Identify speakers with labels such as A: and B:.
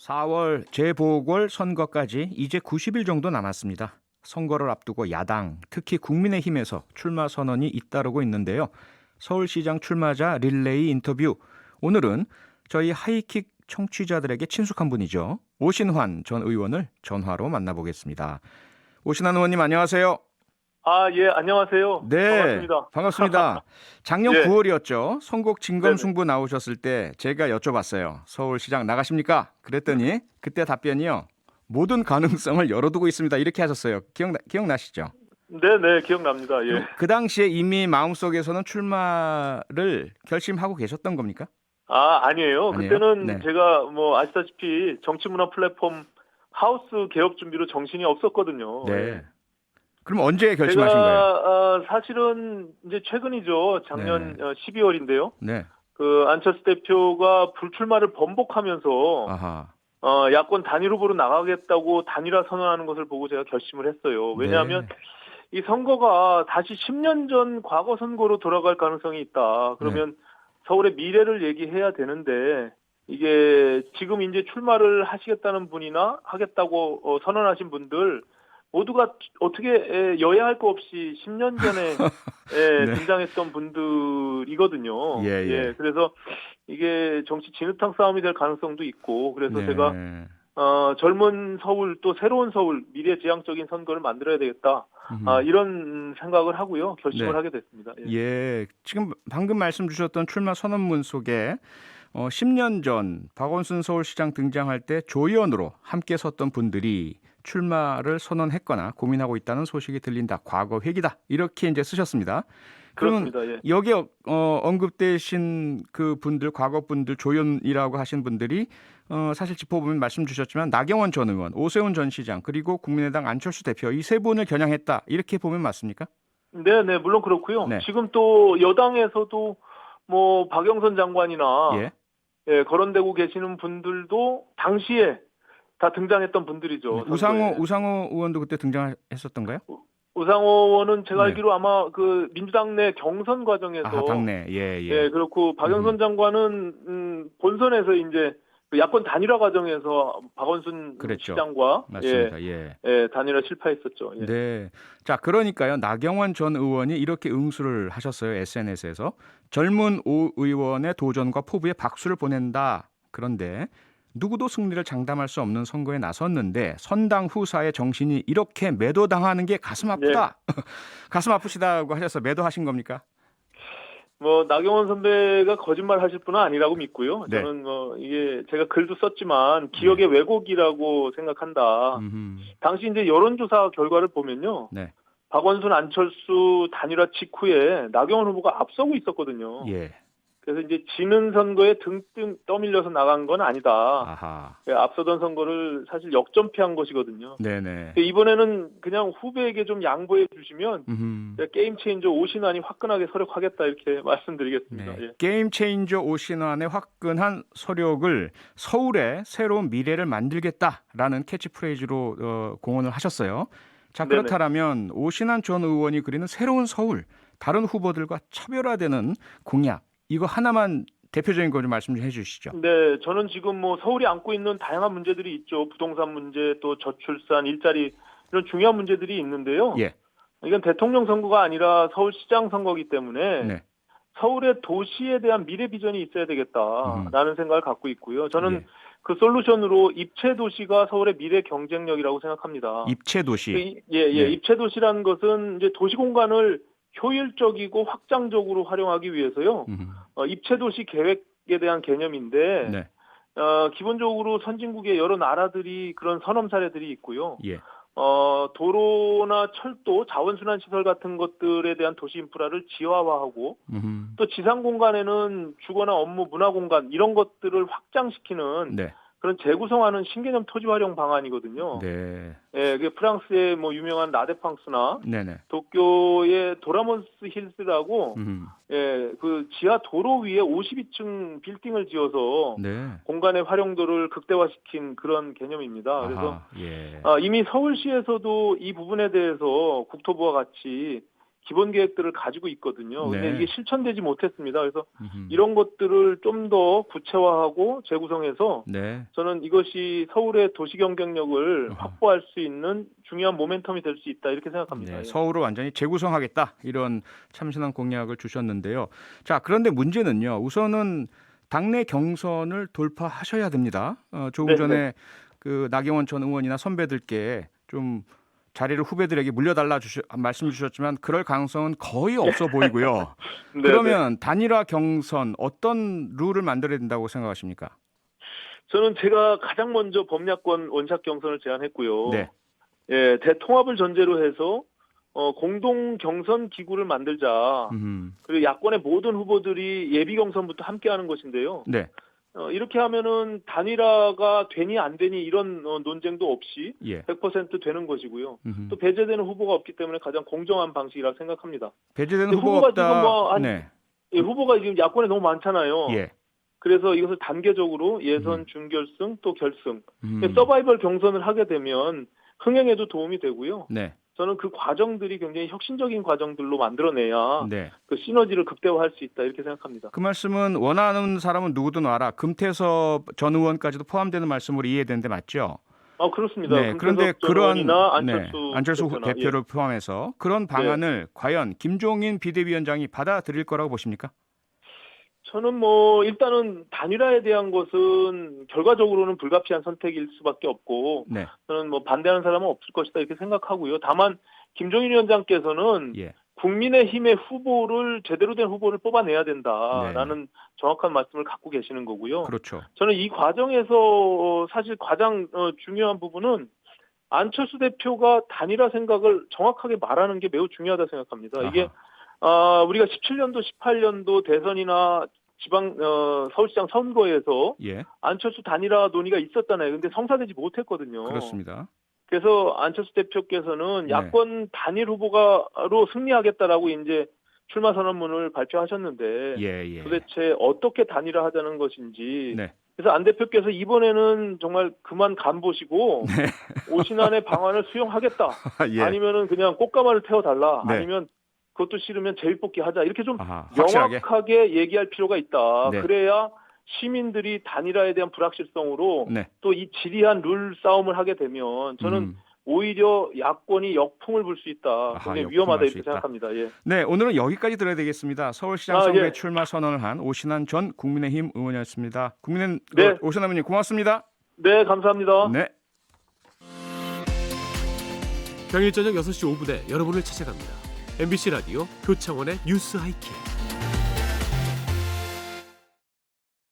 A: 4월 재보궐 선거까지 이제 90일 정도 남았습니다. 선거를 앞두고 야당, 특히 국민의힘에서 출마 선언이 잇따르고 있는데요. 서울시장 출마자 릴레이 인터뷰. 오늘은 저희 하이킥 청취자들에게 친숙한 분이죠. 오신환 전 의원을 전화로 만나보겠습니다. 오신환 의원님 안녕하세요.
B: 예, 안녕하세요.
A: 네,
B: 반갑습니다.
A: 반갑습니다. 작년
B: 예,
A: 9월이었죠. 선곡
B: 네네.
A: 진검승부 나오셨을 때 제가 여쭤봤어요. 서울시장 나가십니까? 그랬더니 그때 답변이요. 모든 가능성을 열어두고 있습니다. 이렇게 하셨어요. 기억나시죠?
B: 네네, 기억납니다. 예.
A: 그 당시에 이미 마음속에서는 출마를 결심하고 계셨던 겁니까?
B: 아니에요.
A: 아니에요?
B: 그때는
A: 네.
B: 제가 아시다시피 정치문화 플랫폼 하우스 개업 준비로 정신이 없었거든요. 예.
A: 네. 그럼 언제
B: 제가,
A: 결심하신 거예요?
B: 사실은 이제 최근이죠.
A: 네.
B: 작년 12월인데요.
A: 네.
B: 그 안철수 대표가 불출마를 번복하면서,
A: 아하.
B: 야권 단일 후보로 나가겠다고 단일화 선언하는 것을 보고 제가 결심을 했어요. 왜냐하면
A: 네.
B: 이 선거가 다시 10년 전 과거 선거로 돌아갈 가능성이 있다.
A: 네.
B: 그러면 서울의 미래를 얘기해야 되는데 이게 지금 이제 출마를 하시겠다는 분이나 하겠다고 선언하신 분들 모두가 어떻게 여야 할 거 없이 10년 전에
A: 네.
B: 등장했던 분들이거든요.
A: 예, 예.
B: 그래서 이게 정치 진흙탕 싸움이 될 가능성도 있고 그래서 제가
A: 네.
B: 젊은 서울 또 새로운 서울 미래지향적인 선거를 만들어야 되겠다.
A: 음.
B: 이런 생각을 하고요. 결심을
A: 네.
B: 하게 됐습니다. 예.
A: 예, 지금 방금 말씀 주셨던 출마 선언문 속에 10년 전 박원순 서울시장 등장할 때 조연으로 함께 섰던 분들이 출마를 선언했거나 고민하고 있다는 소식이 들린다. 과거 회기다. 이렇게 이제 쓰셨습니다. 그러면
B: 그렇습니다. 예.
A: 여기에 언급되신 그 분들, 과거 분들, 조연이라고 하신 분들이 사실 짚어보면 말씀 주셨지만 나경원 전 의원, 오세훈 전 시장, 그리고 국민의당 안철수 대표 이 세 분을 겨냥했다. 이렇게 보면 맞습니까?
B: 네, 물론 그렇고요.
A: 네.
B: 지금 또 여당에서도 박영선 장관이나
A: 예.
B: 거론되고 계시는 분들도 당시에 다 등장했던 분들이죠. 선거에.
A: 우상호 의원도 그때 등장했었던가요?
B: 우상호 의원은 제가
A: 네.
B: 알기로 아마 그 민주당 내 경선
A: 아하,
B: 과정에서
A: 당내. 예, 예.
B: 그렇고 박영선 장관은 본선에서 이제 그 야권 단일화 과정에서 박원순
A: 그랬죠.
B: 시장과
A: 맞습니다. 예.
B: 단일화 실패했었죠. 예.
A: 네. 자, 그러니까요. 나경원 전 의원이 이렇게 응수를 하셨어요. SNS에서. 젊은 오 의원의 도전과 포부에 박수를 보낸다. 그런데 누구도 승리를 장담할 수 없는 선거에 나섰는데 선당 후사의 정신이 이렇게 매도당하는 게 가슴
B: 네.
A: 아프다. 가슴 아프시다고 하셔서 매도하신 겁니까?
B: 나경원 선배가 거짓말 하실 분은 아니라고 믿고요.
A: 네.
B: 저는 이게 제가 글도 썼지만 기억의 왜곡이라고 생각한다.
A: 음흠.
B: 당시 이제 여론조사 결과를 보면요.
A: 네.
B: 박원순 안철수 단일화 직후에 나경원 후보가 앞서고 있었거든요.
A: 예.
B: 그래서 이제 지는 선거에 등등 떠밀려서 나간 건 아니다.
A: 아하.
B: 앞서던 선거를 사실 역전패한 것이거든요.
A: 네네.
B: 이번에는 그냥 후배에게 좀 양보해 주시면
A: 음흠.
B: 게임 체인저 오신환이 화끈하게 서력하겠다 이렇게 말씀드리겠습니다.
A: 네.
B: 예.
A: 게임 체인저 오신환의 화끈한 서력을 서울의 새로운 미래를 만들겠다라는 캐치프레이즈로 공언을 하셨어요. 자,
B: 네네.
A: 그렇다면 오신환 전 의원이 그리는 새로운 서울, 다른 후보들과 차별화되는 공약, 이거 하나만 대표적인 거 좀 말씀 좀 해주시죠.
B: 네, 저는 지금 서울이 안고 있는 다양한 문제들이 있죠. 부동산 문제, 또 저출산, 일자리 이런 중요한 문제들이 있는데요.
A: 예.
B: 이건 대통령 선거가 아니라 서울시장 선거이기 때문에
A: 네.
B: 서울의 도시에 대한 미래 비전이 있어야 되겠다라는 생각을 갖고 있고요. 저는
A: 예.
B: 그 솔루션으로 입체 도시가 서울의 미래 경쟁력이라고 생각합니다.
A: 입체 도시.
B: 네.
A: 네.
B: 입체 도시라는 것은 이제 도시 공간을 효율적이고 확장적으로 활용하기 위해서요. 입체 도시 계획에 대한 개념인데
A: 네.
B: 기본적으로 선진국의 여러 나라들이 그런 선험 사례들이 있고요.
A: 예.
B: 도로나 철도, 자원순환 시설 같은 것들에 대한 도시 인프라를 지하화하고 또 지상 공간에는 주거나 업무, 문화 공간 이런 것들을 확장시키는
A: 네.
B: 그런 재구성하는 신개념 토지 활용 방안이거든요.
A: 네.
B: 그게 프랑스의 유명한 라데팡스나
A: 네네.
B: 도쿄의 도라몬스 힐스라고 그 지하 도로 위에 52층 빌딩을 지어서
A: 네.
B: 공간의 활용도를 극대화시킨 그런 개념입니다. 그래서
A: 아하, 예.
B: 이미 서울시에서도 이 부분에 대해서 국토부와 같이 기본 계획들을 가지고 있거든요. 근데
A: 네.
B: 이게 실천되지 못했습니다. 그래서
A: 음흠.
B: 이런 것들을 좀 더 구체화하고 재구성해서
A: 네.
B: 저는 이것이 서울의 도시 경쟁력을
A: 어허.
B: 확보할 수 있는 중요한 모멘텀이 될 수 있다 이렇게 생각합니다.
A: 네,
B: 예.
A: 서울을 완전히 재구성하겠다 이런 참신한 공약을 주셨는데요. 자, 그런데 문제는요. 우선은 당내 경선을 돌파하셔야 됩니다. 조금
B: 네,
A: 전에 그 나경원 전 의원이나 선배들께 좀 자리를 후배들에게 물려달라 말씀 주셨지만 그럴 가능성은 거의 없어 보이고요.
B: 네,
A: 그러면 단일화 경선 어떤 룰을 만들어야 된다고 생각하십니까?
B: 저는 제가 가장 먼저 범야권 원샷 경선을 제안했고요.
A: 네.
B: 예, 대통합을 전제로 해서 공동 경선 기구를 만들자. 그리고 야권의 모든 후보들이 예비 경선부터 함께하는 것인데요.
A: 네.
B: 이렇게 하면은 단일화가 되니 안 되니 이런 논쟁도 없이
A: 예.
B: 100% 되는 것이고요.
A: 음흠.
B: 또 배제되는 후보가 없기 때문에 가장 공정한 방식이라고 생각합니다.
A: 배제되는
B: 근데
A: 후보가
B: 후보가
A: 없다.
B: 지금 뭐
A: 네.
B: 예, 후보가 지금 야권에 너무 많잖아요.
A: 예.
B: 그래서 이것을 단계적으로 예선, 준결승, 또 결승,
A: 음.
B: 서바이벌 경선을 하게 되면 흥행에도 도움이 되고요.
A: 네.
B: 저는 그 과정들이 굉장히 혁신적인 과정들로 만들어내야
A: 네.
B: 그 시너지를 극대화할 수 있다 이렇게 생각합니다.
A: 그 말씀은 원하는 사람은 누구든 와라. 금태섭 전 의원까지도 포함되는 말씀으로 이해되는데 맞죠?
B: 그렇습니다.
A: 네. 그런데
B: 금태섭 전
A: 그러한
B: 의원이나
A: 안철수
B: 대표나,
A: 대표를 포함해서 그런 방안을 과연 김종인 비대위원장이 받아들일 거라고 보십니까?
B: 저는 뭐 일단은 단일화에 대한 것은 결과적으로는 불가피한 선택일 수밖에 없고
A: 네.
B: 저는 뭐 반대하는 사람은 없을 것이다 이렇게 생각하고요. 다만 김종인 위원장께서는
A: 예.
B: 국민의힘의 후보를 제대로 된 후보를 뽑아내야 된다라는
A: 네.
B: 정확한 말씀을 갖고 계시는 거고요.
A: 그렇죠.
B: 저는 이 과정에서 사실 가장 중요한 부분은 안철수 대표가 단일화 생각을 정확하게 말하는 게 매우 중요하다 생각합니다. 이게 우리가 17년도, 18년도 대선이나 지방 서울시장 선거에서
A: 예.
B: 안철수 단일화 논의가 있었잖아요. 근데 성사되지 못했거든요.
A: 그렇습니다.
B: 그래서 안철수 대표께서는
A: 네.
B: 야권 단일 후보가로 승리하겠다라고 이제 출마 선언문을 발표하셨는데
A: 예.
B: 도대체 어떻게 단일화하자는 것인지
A: 네.
B: 그래서 안 대표께서 이번에는 정말 그만 간 보시고 오신안의 방안을 수용하겠다.
A: 예.
B: 아니면은 그냥 꽃가마를 태워달라.
A: 네.
B: 아니면 그것도 싫으면 제비뽑기 하자. 이렇게 좀
A: 확실하게.
B: 명확하게 얘기할 필요가 있다.
A: 네.
B: 그래야 시민들이 단일화에 대한 불확실성으로
A: 네.
B: 또 이 지리한 룰 싸움을 하게 되면 저는 오히려 야권이 역풍을 불 수 있다. 굉장히 위험하다 이렇게 생각합니다. 예.
A: 네, 오늘은 여기까지 들어야 되겠습니다. 서울시장 선거에
B: 예.
A: 출마 선언을 한 오신환 전 국민의힘 의원이었습니다.
B: 네.
A: 오신환 의원님 고맙습니다.
B: 네, 감사합니다.
A: 네.
C: 평일 저녁 6시 5분에 여러분을 찾아갑니다. MBC 라디오 표창원의 뉴스 하이킥.